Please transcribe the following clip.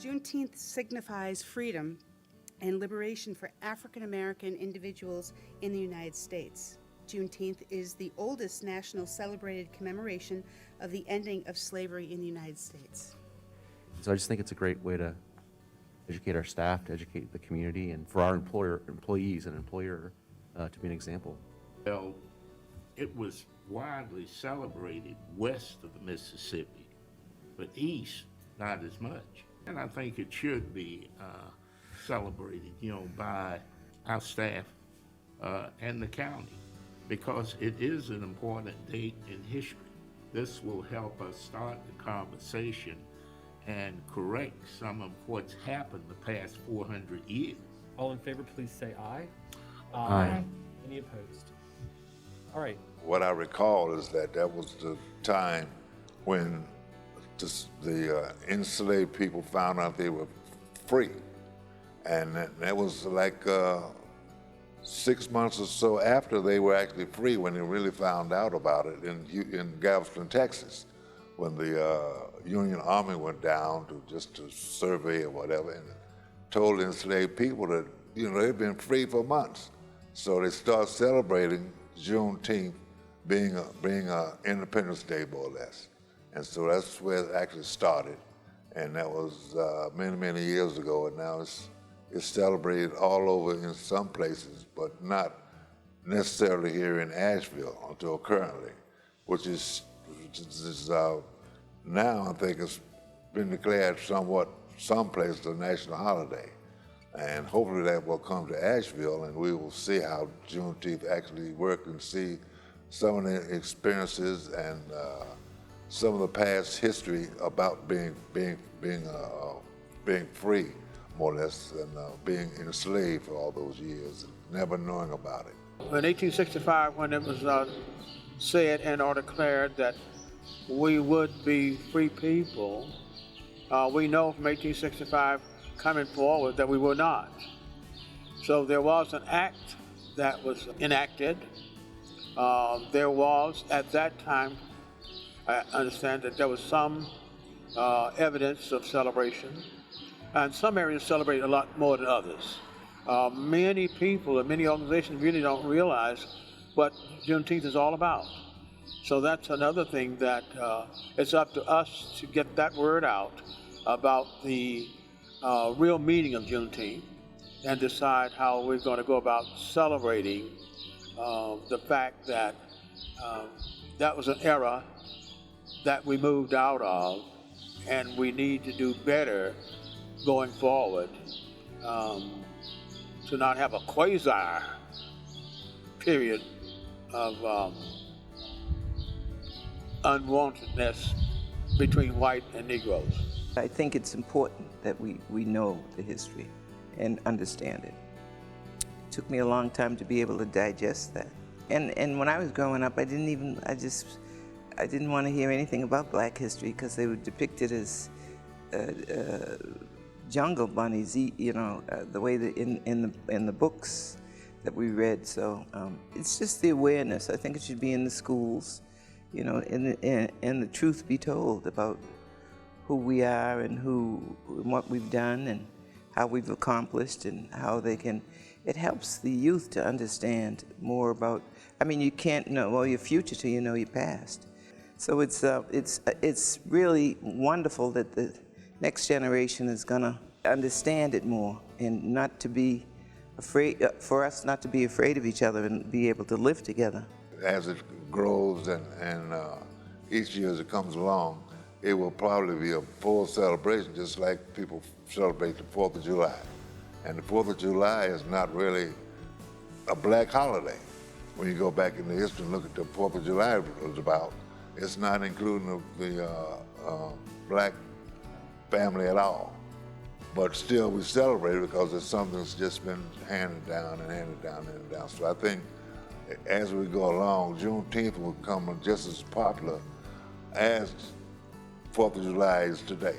Juneteenth signifies freedom and liberation for African American individuals in the United States. Juneteenth is the oldest national celebrated commemoration of the ending of slavery in the United States. So I just think it's a great way to educate our staff, to educate the community, and for our employees and employer to be an example. Well, it was widely celebrated west of the Mississippi, but east, not as much. And I think it should be celebrated, by our staff and the county, because it is an important date in history. This will help us start the conversation and correct some of what's happened the past 400 years. All in favor, please say aye. Aye. Any opposed? All right. What I recall is that was the time when the enslaved people found out they were free. And that was like 6 months or so after they were actually free, when they really found out about it in Galveston, Texas, when the Union Army went down to survey or whatever, and told enslaved people that they've been free for months. So they start celebrating Juneteenth being a Independence Day, more or less. And so that's where it actually started. And that was many, many years ago, and now it's celebrated all over in some places, but not necessarily here in Asheville until currently, which is now I think it's been declared some places a national holiday. And hopefully that will come to Asheville, and we will see how Juneteenth actually worked and see some of the experiences and some of the past history about being free, more or less, and being enslaved for all those years and never knowing about it. In 1865, when it was said and or declared that we would be free people, we know from 1865 coming forward that we were not. So there was an act that was enacted. There was, at that time, I understand that there was some evidence of celebration, and some areas celebrate a lot more than others. Many people and many organizations really don't realize what Juneteenth is all about. So that's another thing that it's up to us to get that word out about the real meaning of Juneteenth and decide how we're going to go about celebrating the fact that that was an era that we moved out of, and we need to do better going forward to not have a quasi period of unwantedness between white and Negroes. I think it's important that we know the history and understand it. It took me a long time to be able to digest that. And when I was growing up, I didn't want to hear anything about Black history, because they were depicted as jungle bunnies, the way that in the books that we read. So it's just the awareness. I think it should be in the schools, and the truth be told about who we are and what we've done and how we've accomplished and how they can. It helps the youth to understand more about. You can't know your future till you know your past. So it's really wonderful that the next generation is gonna understand it more, and not to be afraid. For us not to be afraid of each other and be able to live together. As it grows and each year as it comes along, it will probably be a full celebration, just like people celebrate the 4th of July. And the 4th of July is not really a Black holiday. When you go back in the history and look at the 4th of July was about, it's not including the Black family at all. But still we celebrate it because it's something that's just been handed down and handed down and handed down. So I think as we go along, Juneteenth will become just as popular as 4th of July is today.